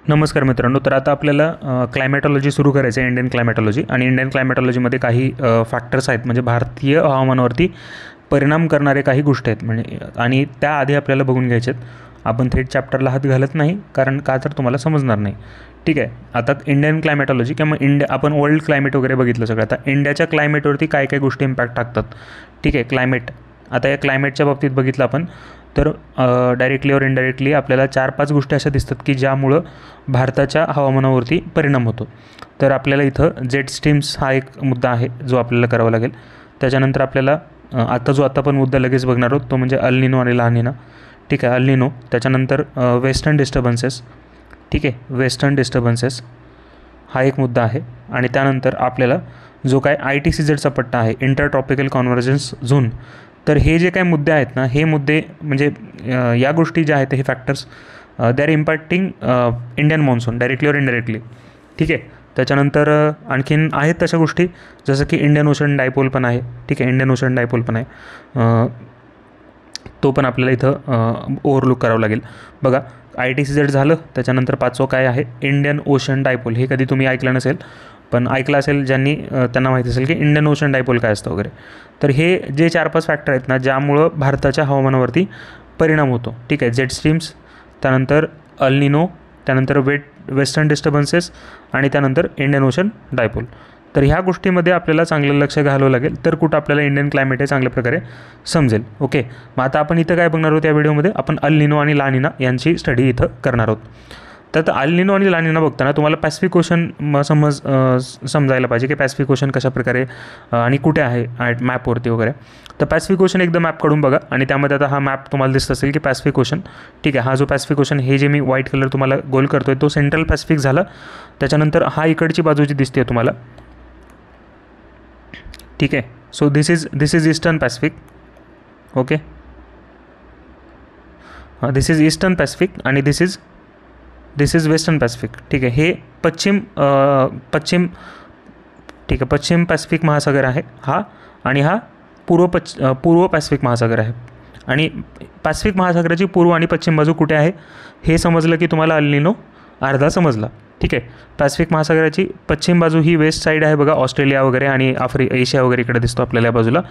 नमस्कार मित्रांनो. तर आता आपल्याला क्लायमॅटॉलॉजी सुरू करायचं आहे, इंडियन क्लायमॅटॉलॉजी. आणि इंडियन क्लायमॅटॉलॉजीमध्ये काही फॅक्टर्स आहेत, म्हणजे भारतीय हवामानावरती परिणाम करणारे काही गोष्टी आहेत, म्हणजे आणि त्याआधी आपल्याला बघून घ्यायचे आहेत. आपण थेट चॅप्टरला हात घालत नाही, कारण का तर तुम्हाला समजणार नाही. ठीक आहे. आता इंडियन क्लायमॅटॉलॉजी किंवा आपण वर्ल्ड क्लायमेट वगैरे बघितलं सगळं. आता इंडियाच्या क्लायमेटवरती काय काय गोष्टी इम्पॅक्ट टाकतात. ठीक आहे. क्लायमेट, आता या क्लायमेटच्या बाबतीत बघितलं आपण तर डायरेक्टली और इनडायरेक्टली आपल्याला 4-5 गोष्टी अशा दिसतात की ज्यामुळं भारताच्या हवामानावरती परिणाम होतो. तर आपल्याला इथं जेट स्ट्रीम्स हा एक मुद्दा आहे जो आपल्याला करावा लागेल. त्याच्यानंतर आपल्याला आता आपण मुद्दा लगेच बघणार आहोत तो म्हणजे अल निनो आणि ला निना. ठीक आहे. अल निनो, त्याच्यानंतर वेस्टर्न डिस्टर्बन्सेस. ठीक आहे. वेस्टर्न डिस्टर्बन्सेस हा एक मुद्दा आहे. आणि त्यानंतर आपल्याला जो काय ITCZचा पट्टा आहे, इंटर ट्रॉपिकल कॉन्व्हर्जन्स झोन. तर हे जे काही मुद्दे आहेत ना, हे मुद्दे म्हणजे या गोष्टी ज्या आहेत हे factors they are impacting Indian monsoon directly और इनडायरेक्टली. ठीक आहे. त्याच्यानंतर आणखीन आहेत तशा गोष्टी जसं की इंडियन ओशन डायपोल पण आहे. ठीक आहे. इंडियन ओशन डायपोल पण आहे, तो पण आपल्याला इथं ओव्हरलुक करावं लागेल. बघा, ITCZ झालं. त्याच्यानंतर 5वं काय आहे, इंडियन ओशन डायपोल. हे कधी तुम्ही ऐकलं नसेल, पण ऐकलं असेल ज्यांनी, त्यांना माहिती असेल की इंडियन ओशन डायपोल काय असतं वगैरे. तर हे जे 4-5 फॅक्टर आहेत ना ज्यामुळं भारताच्या हवामानावरती परिणाम होतो. ठीक आहे. जेट स्ट्रीम्स, त्यानंतर अल निनो, त्यानंतर वेस्टर्न डिस्टर्बन्सेस आणि त्यानंतर इंडियन ओशन डायपोल. तर ह्या गोष्टीमध्ये आपल्याला चांगलं लक्ष घालावं लागेल, तर कुठं आपल्याला इंडियन क्लायमेट हे चांगल्या प्रकारे समजेल. ओके. मग आता आपण इथं काय बघणार आहोत या व्हिडिओमध्ये, आपण अल निनो आणि ला निना यांची स्टडी इथं करणार आहोत. तर अल निनो आणि ला निना बघताना तुम्हाला पॅसिफिक ओशन समजायला पाहिजे की पॅसिफिक ओशन कशाप्रकारे आणि कुठे आहे मॅपवरती वगैरे. तर पॅसिफिक ओशन एकदा मॅप काढून बघा, आणि त्यामध्ये आता हा मॅप तुम्हाला दिसत असेल की पॅसिफिक ओशन. ठीक आहे. हा जो पॅसिफिक ओशन, हे जे मी व्हाईट कलर तुम्हाला गोल करतो आहे तो सेंट्रल पॅसिफिक झाला. त्याच्यानंतर हा इकडची बाजू जी दिसते तुम्हाला, ठीक आहे. So this is eastern Pacific. Okay. This is eastern Pacific आणि दिस इज वेस्टर्न पॅसिफिक. ठीक आहे. हे पश्चिम ठीक आहे, पश्चिम पॅसिफिक महासागर आहे हा, आणि हा पूर्व पॅसिफिक महासागर आहे. आणि पॅसिफिक महासागराची पूर्व आणि पश्चिम बाजू कुठे आहे हे समजलं की तुम्हाला अल निनो अर्धा समजला. ठीक आहे. पॅसिफिक महासागराची पश्चिम बाजू ही वेस्ट साईड आहे बघा, ऑस्ट्रेलिया वगैरे आणि एशिया वगैरे इकडे दिसतो आपल्याला या बाजूला.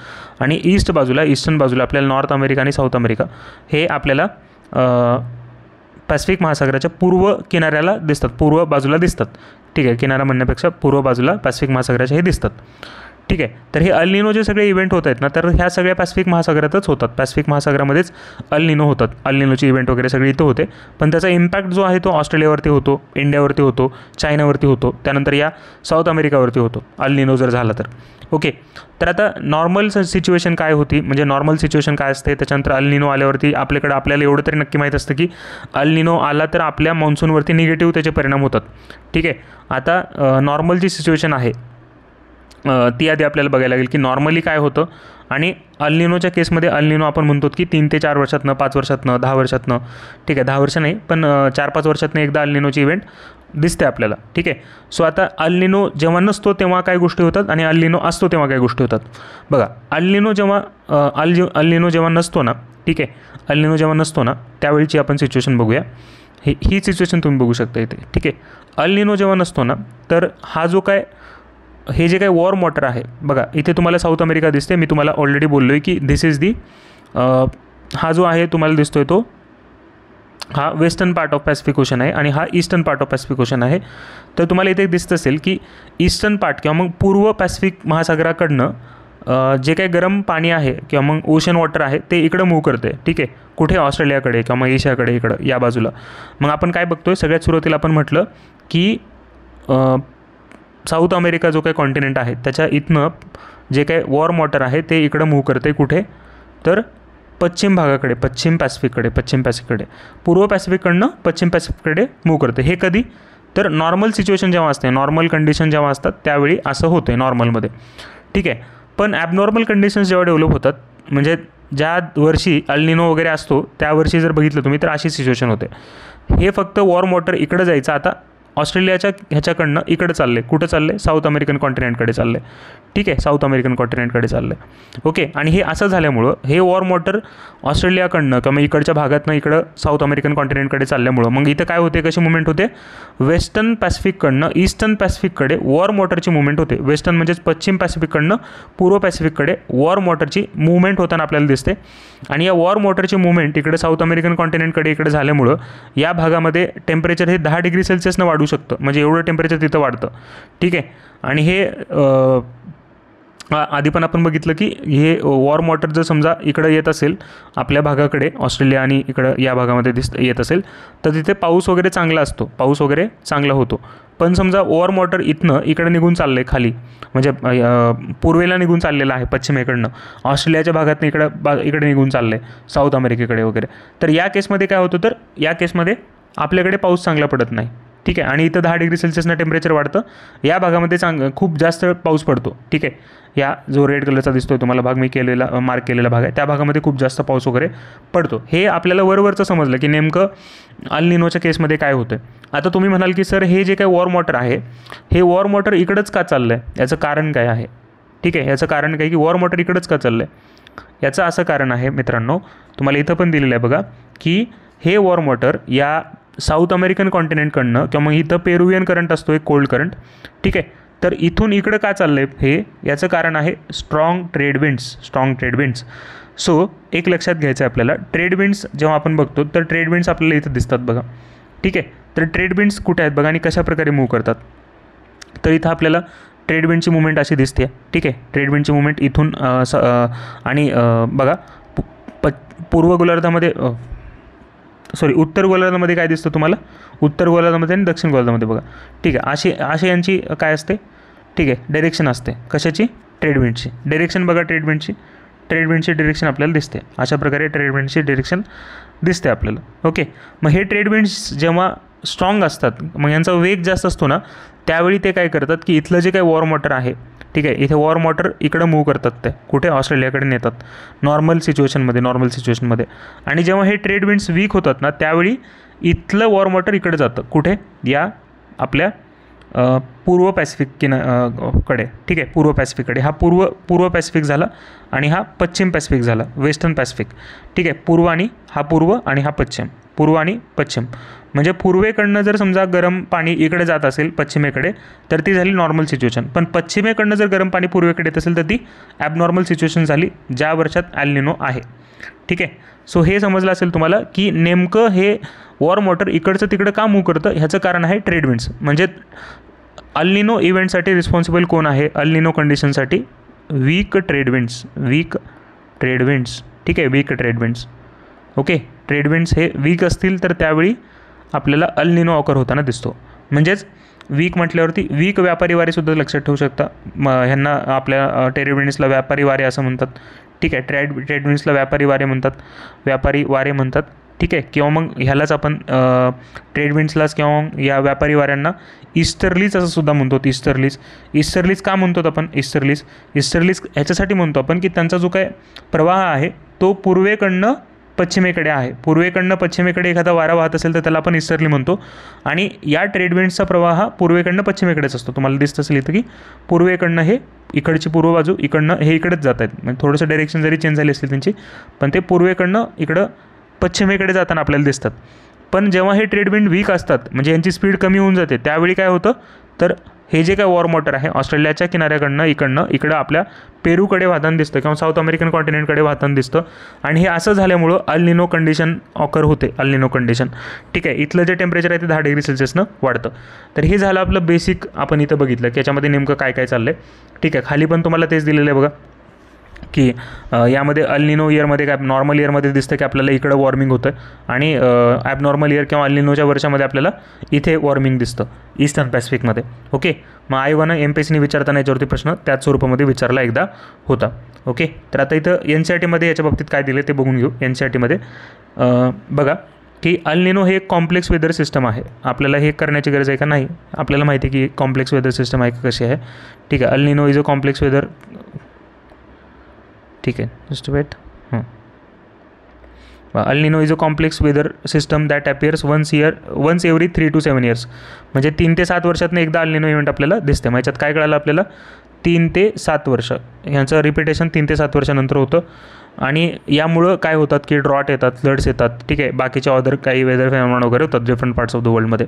आणि ईस्टर्न बाजूला आपल्याला नॉर्थ अमेरिका आणि साऊथ अमेरिका हे आपल्याला पॅसिफिक महासागराच्या पूर्व किनाऱ्याला दिसतात, पूर्व बाजूला दिसतात. ठीक आहे. किनारा म्हणण्यापेक्षा पूर्व बाजूला पॅसिफिक महासागराच्या हे दिसतात. ठीक आहे. तर हे अल निनो जे सगळे इव्हेंट होत आहेत ना, तर ह्या सगळ्या पॅसिफिक महासागरातच होतात. पॅसिफिक महासागरामध्येच अल निनो होतात. अल निनोचे इव्हेंट वगैरे सगळे इथं होते, पण त्याचा इम्पॅक्ट जो आहे तो ऑस्ट्रेलियावरती होतो, इंडियावरती होतो, चायनावरती होतो, त्यानंतर या साऊथ अमेरिकावरती होतो अल निनो जर झाला तर. ओके. तर आता नॉर्मल सिच्युएशन काय होती, म्हणजे नॉर्मल सिच्युएशन काय असते, त्याच्यानंतर अल निनो आल्यावरती आपल्याला एवढं तरी नक्की माहीत असतं की अल निनो आला तर आपल्या मॉन्सूनवरती निगेटिव्ह त्याचे परिणाम होतात. ठीक आहे. आता नॉर्मल जी सिच्युएशन आहे ती आधी आपल्याला बघायला लागेल की नॉर्मली काय होतं. आणि अल निनोच्या केसमध्ये अल निनो आपण म्हणतो की 3 ते 4 वर्षातनं, 5 वर्षातनं, 10 वर्षातनं. ठीक आहे. 10 वर्ष नाही, पण 4-5 वर्षातनं एकदा अल निनोची इव्हेंट दिसते आपल्याला. ठीक आहे. सो आता अल निनो जेव्हा नसतो तेव्हा काय गोष्टी होतात, आणि अल निनो असतो तेव्हा काय गोष्टी होतात. बघा, अल निनो जेव्हा नसतो ना, ठीक आहे, अल निनो जेव्हा नसतो ना त्यावेळीची आपण सिच्युएशन बघूया. ही सिच्युएशन तुम्ही बघू शकता इथे. ठीक आहे. अल निनो जेव्हा नसतो ना, तर हे जे काही वॉर्म वॉटर आहे बघा, इथे तुम्हाला साऊथ अमेरिका दिसते. मी तुम्हाला ऑलरेडी बोललो आहे की दिस इज हा जो आहे तुम्हाला दिसतो आहे तो हा western part of Pacific ocean आहे, आणि हा eastern part of Pacific ocean आहे. तर तुम्हाला इथे दिसत असेल की ईस्टर्न पार्ट किंवा मग पूर्व पॅसिफिक महासागराकडनं जे काही गरम पाणी आहे किंवा मग ओशन वॉटर आहे ते इकडं मूव्ह करते. ठीक आहे. कुठे, ऑस्ट्रेलियाकडे किंवा मग एशियाकडे, इकडं या बाजूला. मग आपण काय बघतोय, सगळ्यात सुरुवातीला आपण म्हटलं की साऊथ अमेरिका जो काही कॉन्टिनेंट आहे त्याच्या इथनं जे काही वॉर्म वॉटर आहे ते इकडं मूव्ह करते. कुठे, तर पश्चिम भागाकडे, पश्चिम पॅसिफिककडे. पूर्व पॅसिफिककडनं पश्चिम पॅसिफिककडे मूव्ह करते. हे कधी, तर नॉर्मल सिच्युएशन जेव्हा असते, नॉर्मल कंडिशन जेव्हा असतात त्यावेळी असं होतं आहे नॉर्मलमध्ये. ठीक आहे. पण ॲबनॉर्मल कंडिशन्स जेव्हा डेव्हलप होतात, म्हणजे ज्या वर्षी अल निनो वगैरे असतो त्या वर्षी जर बघितलं तुम्ही तर अशी सिच्युएशन होते. हे फक्त वॉर्म वॉटर इकडं जायचं. आता ऑस्ट्रेलियाच्या ह्याच्याकडनं इकडे चालले, कुठं चालले, साऊथ अमेरिकन कॉन्टिनेंटकडे चालले, ठीक आहे, साऊथ अमेरिकन कॉन्टिनेंटकडे चालले. ओके, आणि हे असं झाल्यामुळं हे वॉर्म वॉटर ऑस्ट्रेलियाकडनं किंवा इकडच्या भागातनं इकडं साऊथ अमेरिकन कॉन्टिनेंटकडे चालल्यामुळं मग इथं काय होते, कशी मुवमेंट होते, वेस्टर्न पॅसिफिककडनं ईस्टर्न पॅसिफिककडे वॉर्म वॉटरची मुवमेंट होते. वेस्टर्न म्हणजेच पश्चिम पॅसिफिककडनं पूर्व पॅसिफिककडे वॉर्म वॉटरची मुवमेंट होताना आपल्याला दिसते. आणि या वॉर्म वॉटरची मुवमेंट इकडे साऊथ अमेरिकन कॉन्टिनेंटकडे इकडे झाल्यामुळं या भागामध्ये टेम्परेचर हे 10 डिग्री सेल्सिअसनं वाढू शकतं, म्हणजे एवढं टेम्परेचर तिथं वाढतं. ठीक आहे, आणि हे आधी पण आपण बघितलं की हे वॉर्म वॉटर जर समजा इकडं येत असेल आपल्या भागाकडे, ऑस्ट्रेलिया आणि इकडं या भागामध्ये येत असेल, तर तिथे पाऊस वगैरे चांगला असतो, पाऊस वगैरे चांगला होतो. पण समजा वॉर्म वॉटर इथनं इकडे निघून चाललं आहे खाली, म्हणजे पूर्वेला निघून चाललेलं आहे पश्चिमेकडनं, ऑस्ट्रेलियाच्या भागातनं इकडे निघून चाललं आहे साऊथ अमेरिकेकडे वगैरे. तर या केसमध्ये काय होतं, तर या केसमध्ये आपल्याकडे पाऊस चांगला पडत नाही. ठीक आहे, आणि इथं 10 डिग्री सेल्सिअसनं टेम्परेचर वाढतं, या भागामध्ये खूप जास्त पाऊस पडतो. ठीक आहे, या जो रेड कलरचा दिसतोय तुम्हाला भाग, मी मार्क केलेला भाग आहे, त्या भागामध्ये खूप जास्त पाऊस वगैरे पडतो. हे आपल्याला वरवरचं समजलं की नेमकं अल निनोच्या केसमध्ये काय होतं. आता तुम्ही म्हणाल की सर हे जे काही वॉर्म वॉटर आहे, हे वॉर्म वॉटर इकडंच का चाललं आहे, याचं कारण काय आहे. ठीक आहे, याचं कारण काय की वॉर्म वॉटर इकडंच का चाललं आहे, याचं असं कारण आहे मित्रांनो, तुम्हाला इथं पण दिलेलं आहे बघा, की हे वॉर्म वॉटर या साऊथ अमेरिकन कॉन्टिनेंटकडनं किंवा मग इथं पेरुवियन करंट असतो एक कोल्ड करंट. ठीक आहे, तर इथून इकडं का चाललं आहे हे, याचं कारण आहे स्ट्रॉंग ट्रेड विंड्स. सो एक लक्षात घ्यायचं आहे आपल्याला, ट्रेड विंड्स जेव्हा आपण बघतो तर ट्रेड विंड्स आपल्याला इथं दिसतात बघा. ठीक आहे, तर ट्रेड विंड्स कुठे आहेत बघा आणि कशा प्रकारे मूव्ह करतात. तर इथं आपल्याला ट्रेड विंडची मुवमेंट अशी दिसते. ठीक आहे, ट्रेड विंडची मुवमेंट इथून आणि बघा पूर्व गोलार्धामध्ये उत्तर गोलार्धामध्ये काय दिसतं तुम्हाला, उत्तर गोलार्धामध्ये आणि दक्षिण गोलार्धामध्ये बघा. ठीक आहे, अशी यांची काय असते, ठीक आहे, डायरेक्शन असते, कशाची, ट्रेड विंडची डायरेक्शन बघा, ट्रेड विंडची डायरेक्शन आपल्याला दिसते. अशा प्रकारे ट्रेड विंडची डायरेक्शन दिसते आपल्याला. ओके, मग हे ट्रेड विंड्स जेव्हा स्ट्रॉंग असतात, मग यांचा वेग जास्त असतो ना, त्यावेळी ते काय करतात की इथलं जे काही वॉर्म वॉटर आहे, ठीक आहे, इथे वॉर्म वॉटर इकडं मूव्ह करतात, ते कुठे, ऑस्ट्रेलियाकडे नेतात नॉर्मल सिच्युएशनमध्ये. आणि जेव्हा हे ट्रेड विंड्स वीक होतात ना, त्यावेळी इथलं वॉर्म वॉटर इकडे जातं, कुठे, या आपल्या पूर्व पॅसिफिक कडे. ठीक आहे, पूर्व पॅसिफिककडे. हा पूर्व पॅसिफिक झाला आणि हा पश्चिम पॅसिफिक झाला, वेस्टर्न पॅसिफिक. ठीक आहे, पूर्व आणि हा पश्चिम, पूर्व आणि पश्चिम. म्हणजे पूर्वेकडनं जर समजा गरम पाणी इकडे जात असेल पश्चिमेकडे, तर ती झाली नॉर्मल सिच्युएशन. पण पश्चिमेकडनं जर गरम पाणी पूर्वेकडे येत असेल तर ती ॲबनॉर्मल सिच्युएशन झाली, ज्या वर्षात एल निनो आहे. ठीक आहे, सो हे समजलं असेल तुम्हाला की नेमकं हे वॉर्म वॉटर इकडचं तिकडं का मूव्ह करतं, ह्याचं कारण आहे ट्रेड विंड्स. म्हणजे अल निनो इव्हेंटसाठी रिस्पॉन्सिबल कोण आहे, अल निनो कंडिशनसाठी, वीक ट्रेड विंड्स. ठीक आहे, weak trade winds. Okay, trade winds हे वीक असतील तर त्यावेळी आपल्याला अल निनो ऑकर होताना दिसतो. म्हणजेच वीक म्हटल्यावरती वीक व्यापारी वारेसुद्धा लक्षात ठेवू शकता. ह्यांना आपल्या ट्रेड विंड्सला व्यापारी वारे असं म्हणतात. ठीक आहे, ट्रेड विंड्सला व्यापारी वारे म्हणतात. ठीक आहे, किंवा मग ह्यालाच आपण ट्रेड विंड्सलाच किंवा या व्यापारी वाऱ्यांना ईस्टर्लीज असं सुद्धा म्हणतो. ईस्टर्लीज का म्हणतो आपण, ईस्टर्लीज ह्याच्यासाठी म्हणतो आपण की त्यांचा जो काय प्रवाह आहे तो पूर्वेकडनं पश्चिमेकडे आहे. पूर्वेकडनं पश्चिमेकडे एखादा वारा वाहत असेल तर त्याला आपण ईस्टर्ली म्हणतो. आणि या ट्रेड विंड्सचा प्रवाह हा पूर्वेकडनं पश्चिमेकडेच असतो. तुम्हाला दिसत असेल इथं की पूर्वेकडनं हे इकडची पूर्व बाजू, इकडनं हे इकडेच जात आहेत. म्हणजे थोडंसं डायरेक्शन जरी चेंज झाली असेल त्यांची, पण ते पूर्वेकडनं इकडं पश्चिमेकडे जाताना आपल्याला दिसतात. पण जेव्हा हे ट्रेड विंड वीक असतात, म्हणजे यांची स्पीड कमी होऊन जाते, त्यावेळी काय होतं, तर हे जे काय वॉर्म वॉटर आहे ऑस्ट्रेलियाच्या किनाऱ्याकडनं इकडं आपल्या पेरूकडे वाहताना दिसतं किंवा साऊथ अमेरिकन कॉन्टिनेंटकडे वाहताना दिसतं. आणि हे असं झाल्यामुळं अल निनो कंडिशन ऑकर होते, अल निनो कंडिशन. ठीक आहे, इथलं जे टेम्परेचर आहे ते 10 डिग्री सेल्सिअसनं वाढतं. तर हे झालं आपलं बेसिक, आपण इथं बघितलं की याच्यामध्ये नेमकं काय काय चाललं आहे. ठीक आहे, खाली पण तुम्हाला तेच दिलेलं आहे बघा की यामध्ये अल निनो इयरमध्ये काय, नॉर्मल इयरमध्ये दिसतं की आपल्याला इकडं वॉर्मिंग होतं आणि ॲबनॉर्मल इयर किंवा अल निनोच्या वर्षामध्ये आपल्याला इथे वॉर्मिंग दिसतं ईस्टर्न पॅसिफिकमध्ये. ओके, मग आयोगानं MPSCने विचारताना याच्यावरती प्रश्न त्याच स्वरूपामध्ये विचारला एकदा होता. ओके, तर आता इथं NCERTमध्ये याच्या बाबतीत काय दिले ते बघून घेऊ. NCERTमध्ये बघा की अल निनो हे एक कॉम्प्लेक्स वेदर सिस्टम आहे. आपल्याला हे करण्याची गरज आहे का, नाही, आपल्याला माहिती आहे की कॉम्प्लेक्स वेदर सिस्टम आहे का, कशी आहे. ठीक आहे, El Nino is a complex weather. ठीक आहे, just wait. El Nino is a complex weather system that appears once every 3 to 7 years. म्हणजे 3 ते 7 वर्षातनं एकदा अल निनो इव्हेंट आपल्याला दिसते. मग याच्यात काय कळालं आपल्याला, 3 ते 7 वर्ष ह्यांचं रिपिटेशन 3 ते 7 वर्षानंतर होतं. आणि यामुळं काय होतात की ड्रॉट येतात, फ्लड्स येतात, ठीक आहे, बाकीच्या अदर काही वेदर फेनॉमेना वगैरे होतात डिफरंट पार्ट्स ऑफ द वर्ल्डमध्ये,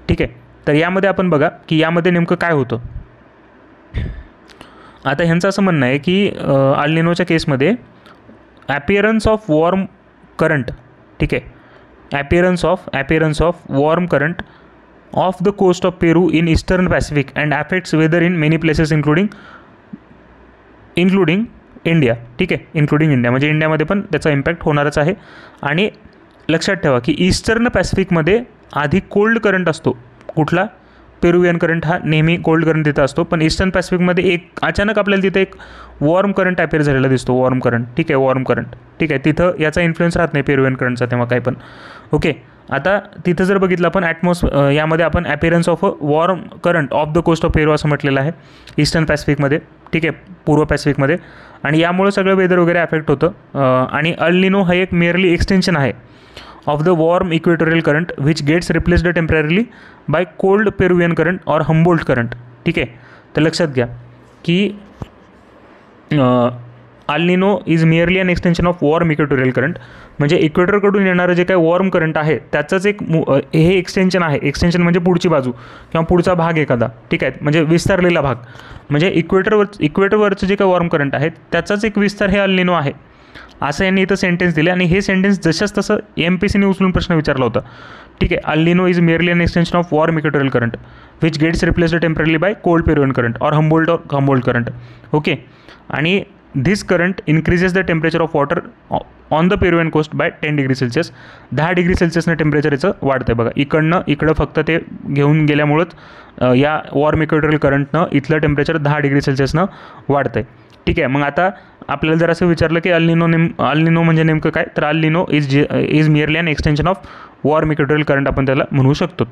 ठीक आहे. तर यामध्ये आपण बघा की यामध्ये नेमकं काय होतं. आता ह्यांचं असं म्हणणं आहे की अल निनोच्या केसमध्ये ॲपिअरन्स ऑफ वॉर्म करंट, ठीक आहे, appearance of warm current off the coast of Peru in eastern Pacific and affects weather in many places including India, ठीक आहे, इन्क्लुडिंग इंडिया, म्हणजे इंडियामध्ये पण त्याचा इम्पॅक्ट होणारच आहे. आणि लक्षात ठेवा की ईस्टर्न पॅसिफिकमध्ये आधी कोल्ड करंट असतो. कुठला? पेरुवियन करंट हा नेहमी कोल्ड करंट तिथं असतो. पण ईस्टर्न पॅसिफिकमध्ये एक अचानक आपल्याला तिथे एक वॉर्म करंट अपेअर झालेला दिसतो, वॉर्म करंट, ठीक आहे, वॉर्म करंट, ठीक आहे. तिथं याचा इन्फ्लुएन्स राहत नाही पेरुवियन करंटचा तेव्हा काय पण, ओके. आता तिथं जर बघितलं आपण यामध्ये आपण appearance of a warm current off the coast of Peru असं म्हटलेलं आहे ईस्टर्न पॅसिफिकमध्ये, ठीक आहे, पूर्व पॅसिफिकमध्ये. आणि यामुळे सगळं वेदर वगैरे अफेक्ट होतं. आणि अल निनो हा एक मेअरली एक्सटेन्शन आहे of the warm equatorial current which gets replaced temporarily by cold Peruvian current और हम्बोल्ट करंट, ठीक आहे. तर लक्षात घ्या की El Nino is merely an extension of warm equatorial current, म्हणजे इक्वेटरकडून येणारं जे काही वॉर्म करंट आहे त्याचंच एक हे एक्सटेन्शन आहे. एक्सटेन्शन म्हणजे पुढची बाजू किंवा पुढचा भाग एखादा, ठीक आहे, म्हणजे विस्तारलेला भाग. म्हणजे इक्वेटरवरचं जे काही वॉर्म करंट आहे त्याचाच एक विस्तार हे अल निनो आहे, असं यांनी इथं सेंटेन्स दिले. आणि हे सेंटेन्स जशाच तसं MPSCने उचलून प्रश्न विचारला होता, ठीक आहे. El Nino is merely an extension of warm equatorial current which gets replaced temporarily by cold Peruvian current और हम्बोल्ट करंट, ओके. आणि this current increases the temperature of water on the Peruvian coast by 10 degree Celsius. 10 degree सेल्सियसनं temperature याचं वाढतं आहे बघा. इकडं फक्त ते घेऊन गेल्यामुळंच या वॉर्म इक्वेटोरियल करंटनं इथलं टेम्परेचर 10 डिग्री सेल्सियसनं वाढतं आहे, ठीक आहे. मग आता आपल्याला जर असं विचारलं की अल निनो म्हणजे नेमकं काय, तर El Nino is merely an extension of warm equatorial current आपण त्याला म्हणू शकतो.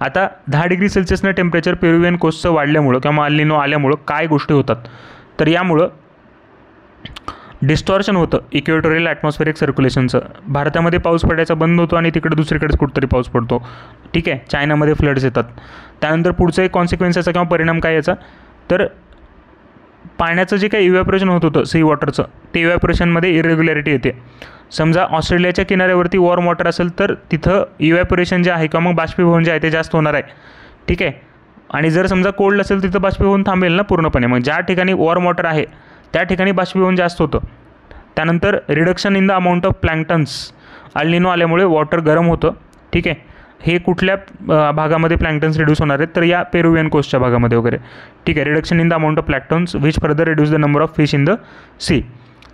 आता 10 डिग्री सेल्सियसनं टेम्परेचर पेरुवियन कोस्टचं वाढल्यामुळं किंवा अल निनो आल्यामुळं काय गोष्टी होतात, तर यामुळं डिस्टॉर्शन होतं इक्वेटोरियल ॲटमॉस्फेरिक सर्क्युलेशनचं. भारतामध्ये पाऊस पडायचा बंद होतो आणि तिकडे दुसरीकडेच कुठंतरी पाऊस पडतो, ठीक आहे. चायनामध्ये फ्लड्स येतात. त्यानंतर पुढचं एक कॉन्सिक्वेन्स याचा किंवा परिणाम काय याचा, तर पाण्याचं जे काही इव्हॅपोरेशन होत होतं सी वॉटरचं, ते इव्हॅपोरेशनमध्ये इरेग्युलॅरिटी येते. समजा ऑस्ट्रेलियाच्या किनाऱ्यावरती वॉर्म वॉटर असेल तर तिथं इव्हॅपोरेशन जे आहे किंवा मग बाष्पीभवन जे आहे ते जास्त होणार आहे, ठीक आहे. आणि जर समजा कोल्ड असेल तिथं बाष्पीभवन थांबेल ना पूर्णपणे. मग ज्या ठिकाणी वॉर्म वॉटर आहे त्या ठिकाणी बाष्पीभवन जास्त होतं. त्यानंतर reduction in the amount of planktons, El Nino आल्यामुळे वॉटर गरम होतं, ठीक आहे. हे कुठल्या भागामध्ये प्लँक्टन्स रिड्यूस होणार आहेत, तर या पेरुवियन कोस्टच्या भागामध्ये वगैरे, ठीक आहे. Reduction in the amount of planktons which further reduce the number of fish in the sea.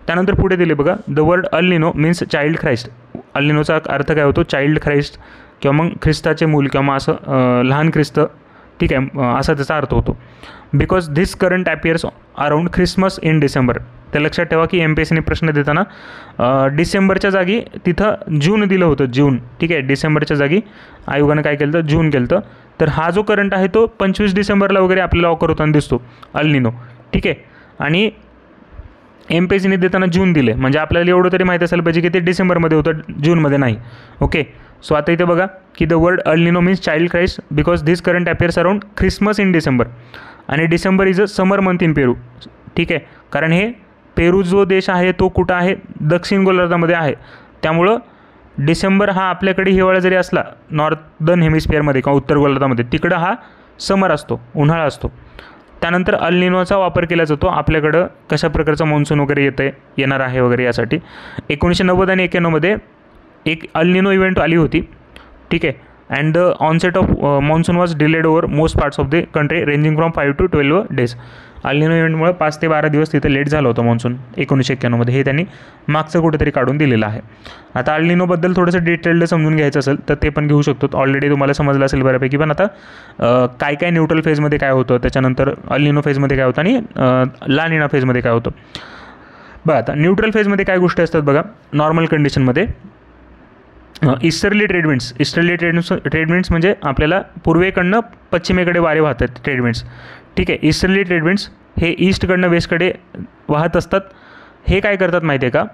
त्यानंतर पुढे दिले बघा, the word El Nino means child Christ. अल निनोचा अर्थ काय होतो, चाइल्ड ख्राइस्ट किंवा मग ख्रिस्ताचे मूल किंवा असं लहान ख्रिस्त, ठीक आहे, असा त्याचा अर्थ होतो. Because this current appears around Christmas in December. तर लक्षात ठेवा की MPSCने प्रश्न देताना डिसेंबरच्या जागी तिथं जून दिलं होतं, जून, ठीक आहे. डिसेंबरच्या जागी आयोगानं काय केलं तर जून केलं होतं. तर हा जो करंट आहे तो 25 डिसेंबरला वगैरे आपल्याला ऑकर होताना दिसतो अल निनो, ठीक आहे. आणि MPSCने देताना जून दिले, म्हणजे आपल्याला एवढं तरी माहीत असायला पाहिजे की ते डिसेंबरमध्ये होतं, जूनमध्ये नाही, ओके. सो आता इथे बघा की the word El Nino means child Christ because this current appears around Christmas in December. आणि December is a summer month in Peru, ठीक आहे. कारण हे पेरू जो देश आहे तो कुठं आहे, दक्षिण गोलार्धामध्ये आहे. त्यामुळं डिसेंबर हा आपल्याकडे हिवाळा जरी असला नॉर्दर्न हेमिस्फिअरमध्ये किंवा उत्तर गोलार्धामध्ये, तिकडं हा समर असतो, उन्हाळा असतो. त्यानंतर अल निनोचा वापर केला जातो आपल्याकडं कशा प्रकारचं मान्सून वगैरे येणार आहे वगैरे यासाठी. 1990 आणि 91मध्ये एक अल निनो इव्हेंट आली होती, ठीक आहे. And the onset of monsoon was delayed over most parts of the country ranging from 5 to 12 days. El Nino इव्हेंटमुळे 5 ते 12 दिवस तिथे लेट झालं होतं मान्सून 1991मध्ये. हे त्यांनी मागचं कुठेतरी काढून दिलेलं आहे. आता अल निनोबद्दल थोडंसं डिटेल्ड समजून घ्यायचं असेल तर ते पण घेऊ शकतो. ऑलरेडी तुम्हाला समजलं असेल बऱ्यापैकी. पण आता काय काय न्यूट्रल फेजमध्ये काय होतं, त्याच्यानंतर अल निनो फेजमध्ये काय होतं आणि ला निना फेजमध्ये काय होतं. बघा आता न्यूट्रल फेजमध्ये काय गोष्टी असतात बघा. नॉर्मल कंडिशनमध्ये ईस्टर्ली ट्रेडविंड्स म्हणजे आपल्याला पूर्वेकडनं पश्चिमेकडे वारे वाहत आहेत ट्रेडविंड्स, ठीक आहे. ईस्टर्ली ट्रेडविंड्स हे ईस्टकडनं वेस्टकडे वाहत असतात. हे काय करतात माहिती आहे का,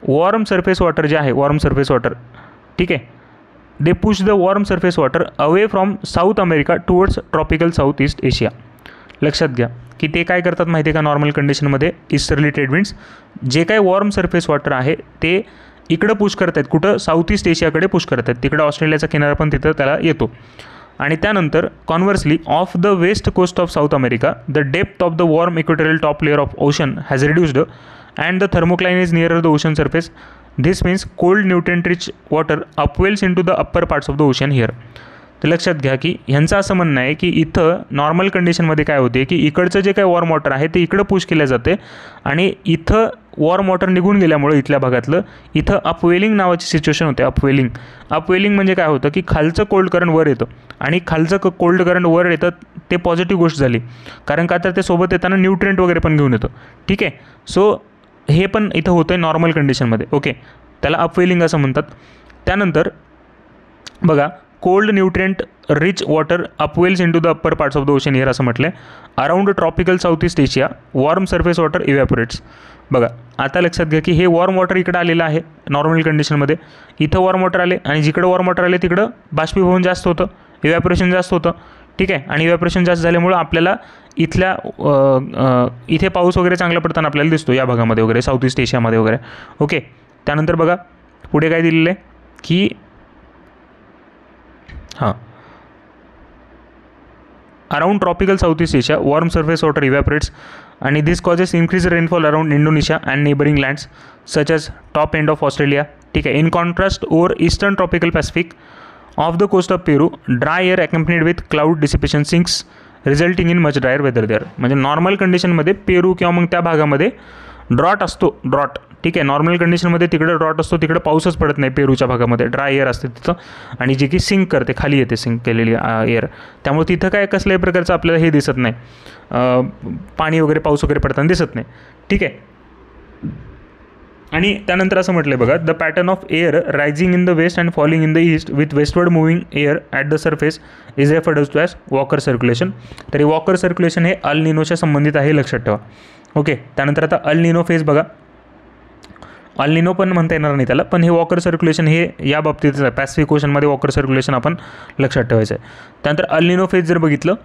वॉर्म सरफेस वॉटर जे आहे, वॉर्म सरफेस वॉटर, ठीक आहे, they push the warm surface water away from South America towards tropical South East Asia. लक्षात घ्या की ते काय करतात माहिती आहे का, नॉर्मल कंडिशनमध्ये ईस्टर्ली ट्रेड विंड्स जे काय वॉर्म सरफेस वॉटर आहे ते इकडं पुश करत आहेत, कुठं, साऊथ ईस्ट एशियाकडे पुश करत आहेत. तिकडं ऑस्ट्रेलियाचा किनारा पण तिथं त्याला येतो. आणि त्यानंतर conversely off the west coast of South America the depth of the warm equatorial top layer of ocean has reduced and the thermocline is nearer the ocean surface. This means cold nutrient rich water upwells into the upper parts of the ocean here. तर लक्षात घ्या की ह्यांचं असं म्हणणं आहे की इथं नॉर्मल कंडिशनमध्ये काय होते की इकडचं जे काय वॉर्म वॉटर आहे ते इकडं पुश केलं जाते आणि इथं वॉर्म वॉटर निघून गेल्यामुळे इथल्या भागातलं इथं अपवेलिंग नावाची सिच्युएशन होते. अपवेलिंग म्हणजे काय होतं की खालचं कोल्ड करंट वर येतं आणि खालचं कोल्ड करंट वर येतं ते पॉझिटिव्ह गोष्ट झाली, कारण का तर ते सोबत येताना न्यूट्रिएंट वगैरे पण घेऊन येतं. ठीक आहे, सो हे पण इथं होतं आहे नॉर्मल कंडिशनमध्ये. ओके, त्याला अपवेलिंग असं म्हणतात. त्यानंतर बघा, cold nutrient rich water upwells into the upper parts of the ocean here असं म्हटलं आहे. Around tropical South East Asia warm surface water evaporates. बघा आता लक्षात घ्या की हे वॉर्म वॉटर इकडं आलेलं आहे नॉर्मल कंडिशनमध्ये, इथं वॉर्म वॉटर आले आणि जिकडं वॉर्म वॉटर आले तिकडं बाष्पीभवन जास्त होतं, इव्हॅपोरेशन जास्त होतं. ठीक आहे, आणि इव्हॅपोरेशन जास्त झाल्यामुळं आपल्याला इथे पाऊस वगैरे चांगला पडताना आपल्याला दिसतो या भागामध्ये वगैरे, साऊथ ईस्ट एशियामध्ये वगैरे. ओके, त्यानंतर बघा पुढे काय दिलेलं आहे की around tropical South East Asia warm surface water evaporates आणि this causes increase rainfall around Indonesia and neighbouring lands such as top end of Australia. ठीक आहे, in contrast over eastern tropical Pacific off the coast of Peru dry air accompanied with cloud dissipation sinks resulting in much drier weather there. म्हणजे normal कंडिशनमध्ये Peru किंवा मग त्या भागामध्ये drought असतो, drought. ठीक आहे, नॉर्मल कंडिशनमध्ये तिकडे ड्रॉट असतो, तिकडे पाऊसच पडत नाही पेरूच्या भागामध्ये, ड्राय एअर असते तिथं आणि जी की सिंक करते, खाली येते सिंक केलेली एअर, त्यामुळे तिथं काय कसल्याही प्रकारचं आपल्याला हे दिसत नाही, पाणी वगैरे पाऊस वगैरे पडताना दिसत नाही. ठीक आहे, आणि त्यानंतर असं म्हटलं आहे बघा, the pattern of air rising in the west and falling in the east with westward moving air at the surface is referred to as Walker circulation. तरी वॉकर सर्क्युलेशन हे अल निनोच्या संबंधित आहे, लक्षात ठेवा. ओके, त्यानंतर आता अल निनो फेज बघा, अल निनो पण म्हणता येणार नाही त्याला, पण हे वॉकर सर्क्युलेशन हे या बाबतीतच आहे. पॅसिफिक ओशनमध्ये वॉकर सर्क्युलेशन आपण लक्षात ठेवायचं आहे. त्यानंतर अल निनो फेज जर बघितलं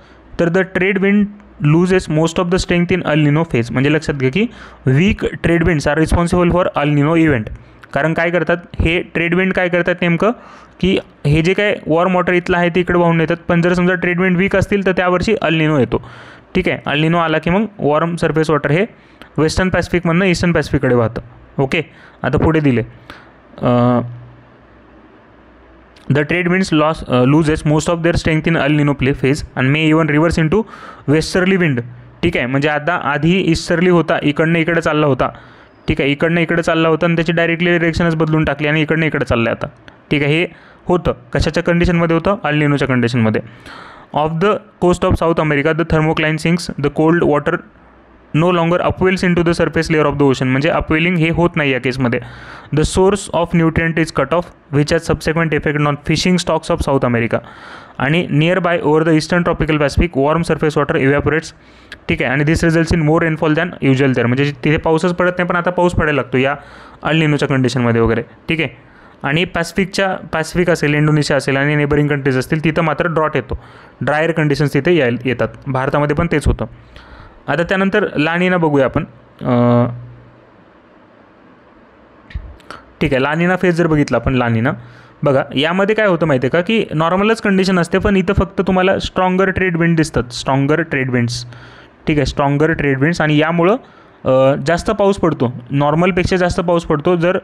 तर the trade wind loses most of the strength in El Nino phase. म्हणजे लक्षात घ्या की weak trade winds are responsible for El Nino event. कारण काय करतात हे ट्रेड विंड, काय करतात नेमकं की हे जे काय वॉर्म वॉटर इथलं आहे ते इकडे वाहून येतात, पण जर समजा ट्रेड विंड वीक असतील तर त्यावर्षी अल निनो येतो. ठीक आहे, अल निनो आला की मग वॉर्म सरफेस वॉटर हे वेस्टर्न पॅसिफिकमधनं ईस्टर्न पॅसिफिककडे वाहतं. ओके, आता पुढे दिले, the trade winds loses most of their strength in El Nino phase and may even reverse into westerly wind. ठीक आहे, म्हणजे आता आधी ईस्टर्ली होता, इकडनं इकडे चालला होता. ठीक आहे, इकडनं इकडे चालला होता आणि त्याची डायरेक्टली डिरेक्शनच बदलून टाकली आणि इकडनं इकडे चाललं आहे आता. ठीक आहे, हे होतं कशाच्या कंडिशनमध्ये होतं, अल निनोच्या कंडिशनमध्ये. Off the coast of South America the thermocline sinks the cold water no longer upwells into the surface layer of the ocean. म्हणजे अपवेलिंग हे होत नाही या केसमध्ये. The source of nutrient is cut off which has subsequent effect on fishing stocks of South America आणि nearby over the eastern tropical Pacific warm surface water evaporates. ठीक आहे, आणि this results in more rainfall than usual there. म्हणजे तिथे पाऊसच पडत नाही पण आता पाऊस पडायला लागतो या अल निनोच्या कंडिशनमध्ये वगैरे. ठीक आहे, आणि पॅसिफिक असेल, इंडोनेशिया असेल आणि नेबरिंग कंट्रीज असतील तिथं मात्र ड्रॉट येतो, ड्रायर कंडिशन्स तिथे येतात. भारतामध्ये पण तेच होतं. आता त्यानंतर लानिना बघूया आपण. ठीक आहे, लानिना फेज जर बघितला आपण, लानिना बघा यामध्ये काय होतं माहिती आहे का की नॉर्मलच कंडिशन असते, पण इथं फक्त तुम्हाला स्ट्रॉंगर ट्रेड विंड दिसतात, स्ट्रॉंगर ट्रेड विंड्स. ठीक आहे, स्ट्रॉंगर ट्रेड विंड्स, आणि यामुळं जास्त पाऊस पडतो, नॉर्मलपेक्षा जास्त पाऊस पडतो जर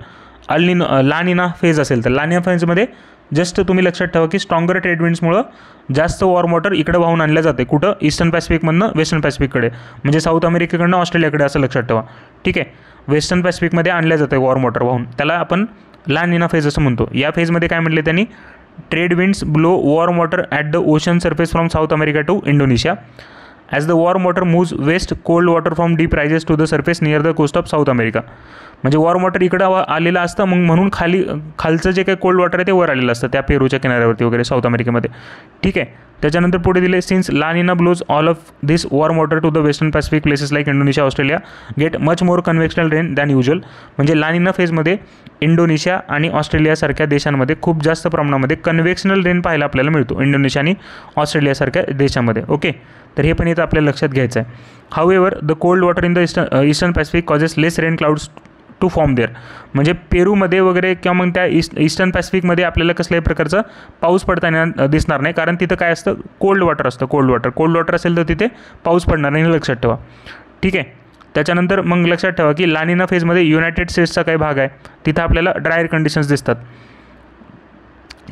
लानिना फेज असेल तर. लानिना फेजमध्ये जस्ट तुम्ही लक्षात ठेवा की स्ट्रॉंगर ट्रेड विंड्समुळं जास्त वॉर्म वॉटर इकडे वाहून आणलं जाते, कुठं, ईस्टर्न पॅसिफिकमधनं वेस्टर्न पॅसिफिककडे, म्हणजे साऊथ अमेरिकेकडनं ऑस्ट्रेलियाकडे, असं लक्षात ठेवा. ठीक आहे, वेस्टर्न पॅसिफिकमध्ये आणलं जातं वॉर्म वॉटर वाहून, त्याला आपण लानिना फेज असं म्हणतो. या फेजमध्ये काय म्हटले त्यांनी, trade winds blow warm water at the ocean surface from South America to Indonesia. As the warm water moves west cold water from deep rises to the surface near the coast of South America. म्हणजे warm water इकडं आलेलं असतं, मग म्हणून खालचं जे काही cold water आहे ते वर आलेलं असतं त्या पेरूच्या किनाऱ्यावरती वगैरे साऊथ अमेरिकेमध्ये. ठीक आहे, त्याच्यानंतर पुढे दिले since La Nina blows all of this warm water to the western Pacific places like Indonesia Australia get much more convectional rain than usual. म्हणजे ला निना फेजमध्ये इंडोनेशिया आणि ऑस्ट्रेलियासारख्या देशांमध्ये खूप जास्त प्रमाणामध्ये कन्व्हेक्शनल रेन पाहायला आपल्याला मिळतो इंडोनेशिया आणि ऑस्ट्रेलियासारख्या देशामध्ये. ओके, तर हे पण इथं आपल्याला लक्षात घ्यायचं आहे. However the cold water in the eastern Pacific causes less rain clouds to form there. म्हणजे पेरूमध्ये वगैरे किंवा मग त्या ईस्टर्न पॅसिफिकमध्ये आपल्याला कसल्याही प्रकारचा पाऊस पडताना दिसणार नाही, कारण तिथं काय असतं, कोल्ड वॉटर असतं. कोल्ड वॉटर असेल तर तिथे पाऊस पडणार नाही, हे लक्षात ठेवा. ठीक आहे. त्याच्यानंतर मग लक्षात ठेवा की ला निना फेजमध्ये युनायटेड स्टेट्सचा काही भाग आहे, तिथं आपल्याला ड्रायर कंडिशन्स दिसतात.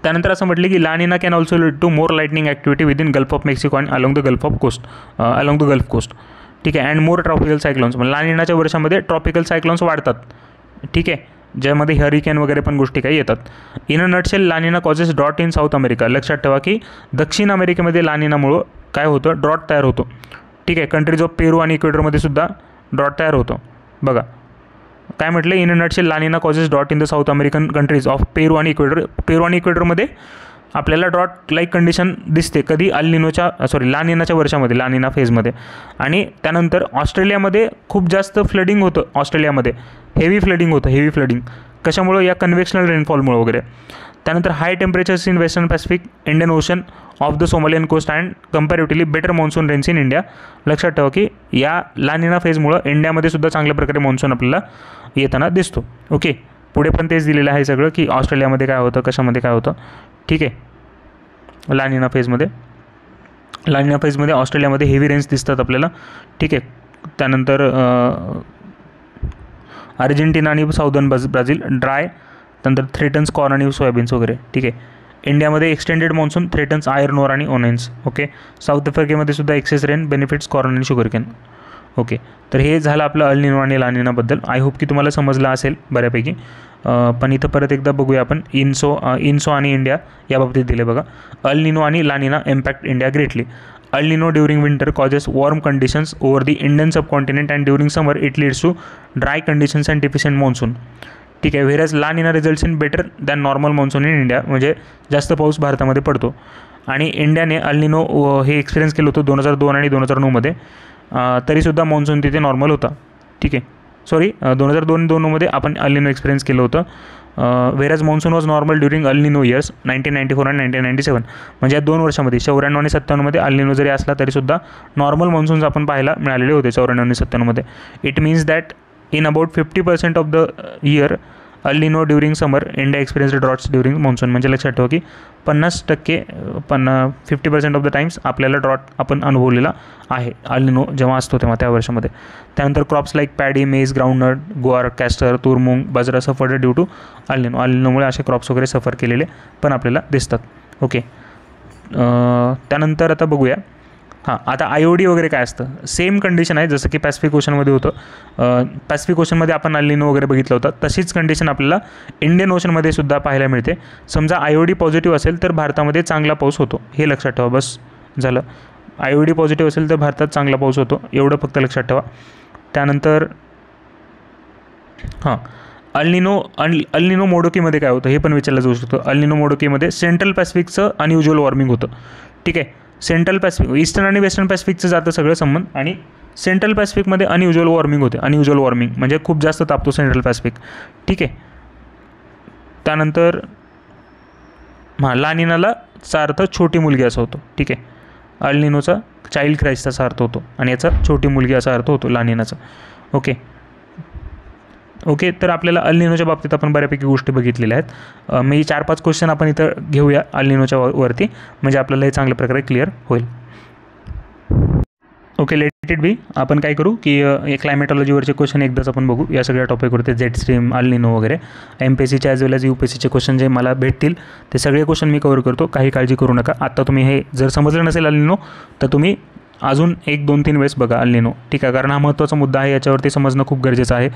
त्यानंतर असं म्हटलं की La Nina can also lead to more lightning activity within Gulf of Mexico आणि अलॉंग द गल्फ कोस्ट. ठीक आहे. And more tropical cyclones. म्हणजे ला निनाच्या वर्षामध्ये ट्रॉपिकल सायक्लॉन्स वाढतात. ठीक आहे, ज्यामध्ये हरिकेन वगैरे पण गोष्टी काही येतात. In a nutshell La Nina causes drought in South America. लक्षात ठेवा की दक्षिण अमेरिकेमध्ये ला निनामुळं काय होतं, ड्रॉट तयार होतो. ठीक आहे. कंट्रीज ऑफ पेरू आणि इक्वेडरमध्ये सुद्धा ड्रॉट तयार होतो. बघा काय म्हटलं, in a nutshell La Nina causes drought in the South American countries of Peru आणि इक्वेडरमध्ये आपल्याला ड्रॉट लाईक कंडिशन दिसते. कधी ला निनाच्या वर्षामध्ये, ला निना फेजमध्ये. आणि त्यानंतर ऑस्ट्रेलियामध्ये खूप जास्त फ्लडिंग होतं. ऑस्ट्रेलियामध्ये हेवी फ्लडिंग कशामुळं, या कन्व्हेक्शनल रेनफॉलमुळं वगैरे. त्यानंतर high temperatures in western Pacific Indian Ocean off the Somalian coast and comparatively better monsoon rains in India. लक्षात ठेवा की या ला निना फेजमुळं इंडियामध्ये सुद्धा चांगल्या प्रकारे मॉन्सून आपल्याला येताना दिसतो. ओके, पुढे पण तेच दिलेलं आहे सगळं की ऑस्ट्रेलियामध्ये काय होतं, कशामध्ये काय होतं. ठीक आहे. ला निना फेजमध्ये ऑस्ट्रेलियामध्ये हेवी रेन्स दिसतात आपल्याला. ठीक आहे. त्यानंतर अर्जेंटिना आणि साऊदर्न ब्राझील ड्राय, त्यानंतर थ्रेटन्स कॉर्न आणि सोयाबीन्स वगैरे. ठीक आहे. इंडियामध्ये extended monsoon threatens iron ore आणि ओनाइन्स. ओके. साऊथ आफ्रिकेमध्ये सुद्धा एक्सेस रेन बेनिफिट्स कॉर्न आणि शुगरकेन. ओके, तर हे झालं आपलं अल निनो आणि ला निनाबद्दल. आय होप की तुम्हाला समजलं असेल बऱ्यापैकी. पण इथं परत एकदा बघूया आपण. इन्सो आणि इंडिया याबाबतीत दिले बघा. अल निनो आणि La Nina impact India greatly. El Nino during winter causes warm conditions over the Indian subcontinent and during summer it leads to dry conditions and deficient monsoon. ठीक आहे. Whereas La Nina results in better than normal monsoon in India. म्हणजे जास्त पाऊस भारतामध्ये पडतो. आणि इंडियाने अल निनो हे एक्सपिरियन्स केलं होतं 2002 आणि 2009मध्ये. तरीसुद्धा मॉन्सून तिथे नॉर्मल होता. ठीक आहे. 2002 आपण अल निनो एक्सपिरियन्स केलं होतं. व्हेरॅज मॉन्सून वॉज नॉर्मल ड्युरिंग अल निनो इयर्स 1994 आणि 1997. म्हणजे या 2 वर्षामध्ये 94 आणि 97मध्ये अल निनो जरी असला तरीसुद्धा नॉर्मल मॉन्सून्स आपण पाहायला मिळालेले होते 94 आणि 97मध्ये. It means that in about 50% of the year El Nino during summer India experience droughts during monsoon. म्हणजे लक्षात ठेवा की 50% ऑफ द टाइम्स आपल्याला ड्रॉट आपण अनुभवलेला आहे अल निनो जेव्हा असतो तेव्हा त्या वर्षामध्ये. त्यानंतर क्रॉप्स लाईक पॅडी, मेज, ग्राउंडनट, गुआर, कॅस्टर, तूर, मूग, बाजरा सफर्ड ड्यू टू अल निनो. अल निनोमुळे असे क्रॉप्स वगैरे सफर केलेले पण आपल्याला दिसतात. ओके. त्यानंतर आता बघूया. आता IOD वगैरे काय असतं. सेम कंडिशन आहे जसं की पॅसिफिक ओशनमध्ये होतं. पॅसिफिक ओशनमध्ये आपण अल निनो वगैरे बघितलं होतं. तशीच कंडिशन आपल्याला इंडियन ओशनमध्ये सुद्धा पाहायला मिळते. समजा IOD पॉझिटिव्ह असेल तर भारतामध्ये चांगला पाऊस होतो. हे लक्षात ठेवा. बस झालं. IOD पॉझिटिव्ह असेल तर भारतात चांगला पाऊस होतो, एवढं फक्त लक्षात ठेवा. त्यानंतर अल निनो मोडोकीमध्ये काय होतं हे पण विचारलं जाऊ शकतं. अल निनो मोडोकीमध्ये सेंट्रल पॅसिफिकचं अनयुज्युअल वॉर्मिंग होतं. ठीक आहे. सेंट्रल पॅसिफिक, ईस्टर्न आणि वेस्टर्न पॅसिफिकचं जातं सगळं संबंध. आणि सेंट्रल पॅसिफिकमध्ये अनयुज्युअल वॉर्मिंग होते. अनयुज्युअल वॉर्मिंग म्हणजे खूप जास्त तापतो सेंट्रल पॅसिफिक. ठीक आहे. त्यानंतर ला निनाला चा अर्थ छोटी मुलगी असा होतो. ठीक आहे. अल निनोचा चाइल्ड क्राईस्ट असा अर्थ होतो आणि याचा छोटी मुलगी असा अर्थ होतो ला निनाचा. ओके, तर आपल्याला अल निनोच्या बाबतीत आपण बऱ्यापैकी गोष्टी बघितलेल्या आहेत. मी 4-5 क्वेश्चन आपण इथं घेऊया अल निनोच्या वरती, म्हणजे आपल्याला हे चांगल्या प्रकारे क्लिअर होईल. Okay, let it be. आपण काय करू की क्लायमेटॉलॉजीवरचे क्वेश्चन एकदाच आपण बघू. या सगळ्या टॉपिकवरती जेट स्ट्रीम, अल निनो वगैरे MPSCचे ॲज वेल ॲज UPSCचे क्वेश्चन जे मला भेटतील ते सगळे क्वेश्चन मी कव्हर करतो. काही काळजी करू नका. आत्ता तुम्ही हे जर समजलं नसेल अल निनो तर तुम्ही अजून 1-2-3 वेळेस बघा अल निनो. ठीक आहे. कारण हा महत्त्वाचा मुद्दा आहे, याच्यावरती समजणं खूप गरजेचं आहे.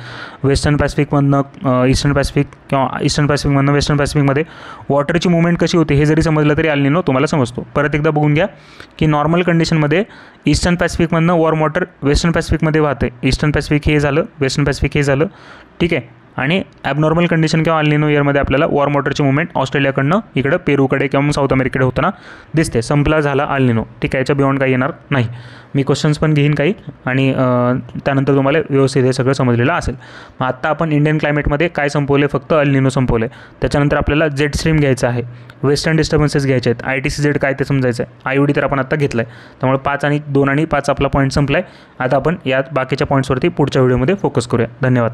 वेस्टर्न पॅसिफिकमधनं ईस्टर्न पॅसिफिक किंवा ईस्टर्न पॅसिफिकमधनं वेस्टर्न पॅसिफिकमध्ये वॉटरची मुवमेंट कशी होते हे जरी समजलं तरी अल निनो तुम्हाला समजतो. परत एकदा बघून घ्या की नॉर्मल कंडिशनमध्ये ईस्टर्न पॅसिफिकमधनं वॉर्म वॉटर वेस्टर्न पॅसिफिकमध्ये वाहते. ईस्टर्न पॅसिफिक हे झालं, वेस्टर्न पॅसिफिक हे झालं. ठीक आहे. आणि ॲबनॉर्मल कंडिशन किंवा अल निनो इयरमध्ये आपल्याला वॉर्म वॉटरची मुवमेंट ऑस्ट्रेलियाकडनं इकडं पेरूकडे किंवा साऊथ अमेरिकेकडे होताना दिसते. संपला झाला अल निनो. ठीक आहे, याच्या बियॉन्ड काही येणार नाही. मी क्वेश्चन्स पण घेईन काही आणि त्यानंतर तुम्हाला व्यवस्थित हे सगळं समजलेलं असेल. मग आत्ता आपण इंडियन क्लायमेटमध्ये काय संपवले? फक्त अल निनो संपवले. त्याच्यानंतर आपल्याला जेट स्ट्रीम घ्यायचं आहे, वेस्टर्न डिस्टर्बन्सेस घ्यायचे आहेत, ITCZ काय ते समजायचं आहे, IOD तर आपण आत्ता घेतलं आहे. त्यामुळे 5 आणि 2 आणि 5 आपला पॉईंट संपला आहे. आता आपण या बाकीच्या पॉईंट्सवरती पुढच्या व्हिडिओमध्ये फोकस करूया. धन्यवाद.